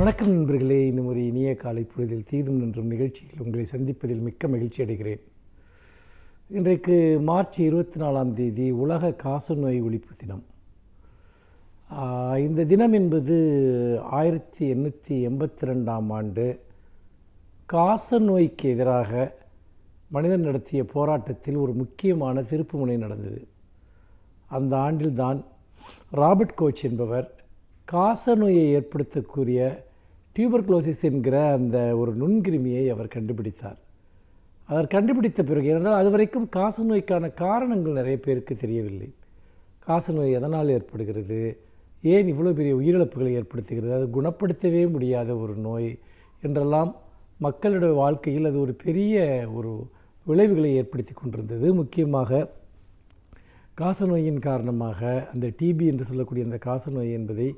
வணக்கம் நண்பர்களே. இன்னும் ஒரு இனிய காலை பொழுதில் தீதும் நின்றும் நிகழ்ச்சியில் உங்களை சந்திப்பதில் மிக்க மகிழ்ச்சி அடைகிறேன். இன்றைக்கு மார்ச் 24 உலக காசநோய் ஒழிப்பு தினம். இந்த தினம் என்பது 1882 காசநோய்க்கு எதிராக மனிதன் நடத்திய போராட்டத்தில் ஒரு முக்கியமான திருப்புமுனை நடந்தது. அந்த ஆண்டில்தான் ராபர்ட் கோச் என்பவர் காசநோயை ஏற்படுத்தக்கூடிய டியூபர்குலோசிஸ் என்கிற அந்த ஒரு நுண்கிருமியை அவர் கண்டுபிடித்தார். அவர் கண்டுபிடித்த பிறகு ஏனென்றால் அதுவரைக்கும் காசநோய்க்கான காரணங்கள் நிறைய பேருக்கு தெரியவில்லை. காசநோய் எதனால் ஏற்படுகிறது, ஏன் இவ்வளோ பெரிய உயிரிழப்புகளை ஏற்படுத்துகிறது, அது குணப்படுத்தவே முடியாத ஒரு நோய் என்றெல்லாம் மக்களுடைய வாழ்க்கையில் அது ஒரு பெரிய ஒரு விளைவுகளை ஏற்படுத்தி கொண்டிருந்தது. முக்கியமாக காசநோயின் காரணமாக அந்த டிபி என்று சொல்லக்கூடிய அந்த காசநோய் என்பதை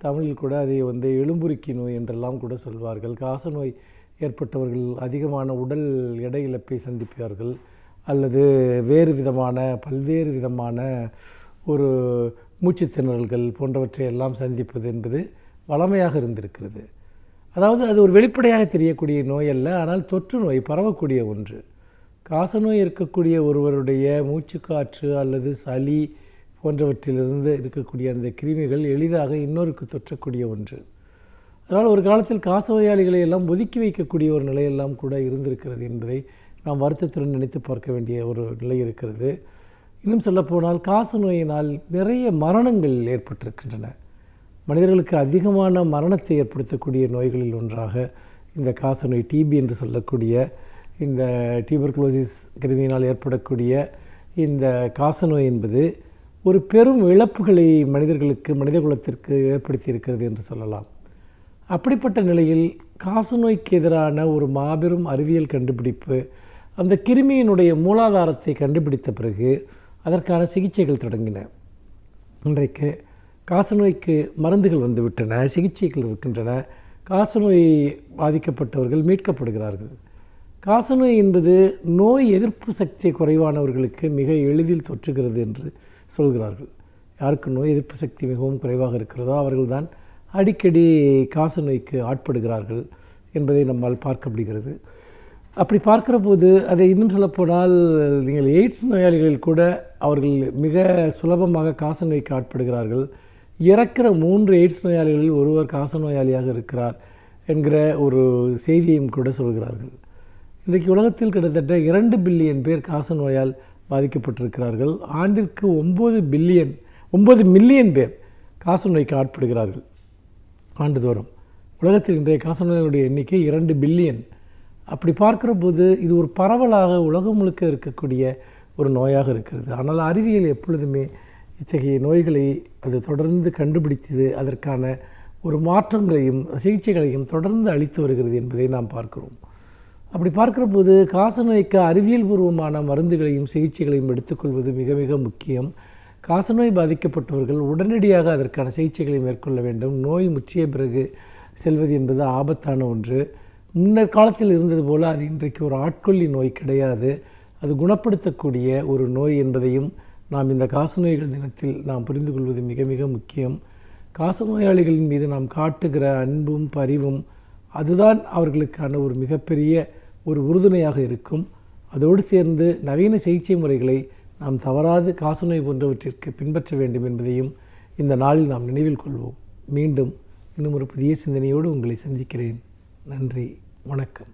தமிழில் கூட அதை எலும்புருக்கி நோய் என்றெல்லாம் கூட சொல்வார்கள். காசநோய் ஏற்பட்டவர்கள் அதிகமான உடல் எடை இழப்பை சந்திப்பார்கள் அல்லது பல்வேறு விதமான ஒரு மூச்சுத்திணறல்கள் போன்றவற்றை எல்லாம் சந்திப்பது என்பது வழமையாக இருந்திருக்கிறது. அதாவது அது ஒரு வெளிப்படையாக தெரியக்கூடிய நோய் அல்ல, ஆனால் தொற்று நோய், பரவக்கூடிய ஒன்று. காசநோய் இருக்கக்கூடிய ஒருவருடைய மூச்சுக்காற்று அல்லது சளி போன்றவற்றிலிருந்து இருக்கக்கூடிய அந்த கிருமிகள் எளிதாக இன்னொருக்கு தொற்றக்கூடிய ஒன்று. அதனால் ஒரு காலத்தில் காசநோயாளிகளை எல்லாம் ஒதுக்கி வைக்கக்கூடிய ஒரு நிலையெல்லாம் கூட இருந்திருக்கிறது என்பதை நாம் வருத்தத்துடன் நினைத்து பார்க்க வேண்டிய ஒரு நிலை இருக்கிறது. இன்னும் சொல்லப்போனால் காசநோயினால் நிறைய மரணங்கள் ஏற்பட்டிருக்கின்றன. மனிதர்களுக்கு அதிகமான மரணத்தை ஏற்படுத்தக்கூடிய நோய்களில் ஒன்றாக இந்த காசநோய், டிபி என்று சொல்லக்கூடிய இந்த டியூபர்குலோசிஸ் கிருமியினால் ஏற்படக்கூடிய இந்த காசநோய் என்பது ஒரு பெரும் இழப்புகளை மனித குலத்திற்கு ஏற்படுத்தி இருக்கிறது என்று சொல்லலாம். அப்படிப்பட்ட நிலையில் காசநோய்க்கு எதிரான ஒரு மாபெரும் அறிவியல் கண்டுபிடிப்பு, அந்த கிருமியினுடைய மூலாதாரத்தை கண்டுபிடித்த பிறகு அதற்கான சிகிச்சைகள் தொடங்கின. இன்றைக்கு காசநோய்க்கு மருந்துகள் வந்துவிட்டன, சிகிச்சைகள் இருக்கின்றன. காசநோய் பாதிக்கப்பட்டவர்கள் மீட்கப்படுகிறார்கள். காசநோய் என்பது நோய் எதிர்ப்பு சக்தி குறைவானவர்களுக்கு மிக எளிதில் தொற்றுகிறது என்று சொல்கிறார்கள். யாருக்கு நோய் எதிர்ப்பு சக்தி மிகவும் குறைவாக இருக்கிறதோ அவர்கள்தான் அடிக்கடி காசநோய்க்கு ஆட்படுகிறார்கள் என்பதை நம்மால் பார்க்க முடிகிறது. அப்படி பார்க்கிற போது அதை இன்னும் சொல்லப்போனால் நீங்கள் எய்ட்ஸ் நோயாளிகள் கூட அவர்கள் மிக சுலபமாக காசநோய்க்கு ஆட்படுகிறார்கள். இறக்கிற 3 எய்ட்ஸ் நோயாளிகளில் ஒருவர் காசநோயாளியாக இருக்கிறார் என்கிற ஒரு செய்தியையும் கூட சொல்கிறார்கள். இன்றைக்கு உலகத்தில் கிட்டத்தட்ட 2 பில்லியன் பேர் காசநோயால் பாதிக்கப்பட்டிருக்கிறார்கள். ஆண்டிற்கு 9 மில்லியன் பேர் காசநோய்க்கு ஆட்படுகிறார்கள் ஆண்டுதோறும். உலகத்தில் இன்றைய காசநோய்களுடைய எண்ணிக்கை 2 பில்லியன். அப்படி பார்க்கிற போது இது ஒரு பரவலாக உலகம் முழுக்க இருக்கக்கூடிய ஒரு நோயாக இருக்கிறது. ஆனால் அறிவியல் எப்பொழுதுமே இத்தகைய நோய்களை அது தொடர்ந்து கண்டுபிடித்தது, அதற்கான ஒரு மாற்றங்களையும் சிகிச்சைகளையும் தொடர்ந்து அளித்து வருகிறது என்பதை நாம் பார்க்கிறோம். அப்படி பார்க்கிற போது காசநோய்க்கு அறிவியல் பூர்வமான மருந்துகளையும் சிகிச்சைகளையும் எடுத்துக்கொள்வது மிக மிக முக்கியம். காசநோய் பாதிக்கப்பட்டவர்கள் உடனடியாக அதற்கான சிகிச்சைகளை மேற்கொள்ள வேண்டும். நோய் முற்றிய பிறகு செல்வது என்பது ஆபத்தான ஒன்று. முன்னர் காலத்தில் இருந்தது போல் அது இன்றைக்கு ஒரு ஆட்கொல்லி நோய் கிடையாது, அது குணப்படுத்தக்கூடிய ஒரு நோய் என்பதையும் நாம் இந்த காசநோய்கள் தினத்தில் நாம் புரிந்து கொள்வது மிக மிக முக்கியம். காசநோயாளிகளின் மீது நாம் காட்டுகிற அன்பும் பரிவும் அதுதான் அவர்களுக்கான ஒரு மிகப்பெரிய ஒரு உறுதுணையாக இருக்கும். அதோடு சேர்ந்து நவீன சிகிச்சை முறைகளை நாம் தவறாது காசநோய் போன்றவற்றிற்கு பின்பற்ற வேண்டும் என்பதையும் இந்த நாளில் நாம் நினைவில் கொள்வோம். மீண்டும் இன்னும் ஒரு புதிய சிந்தனையோடு உங்களை சந்திக்கிறேன். நன்றி, வணக்கம்.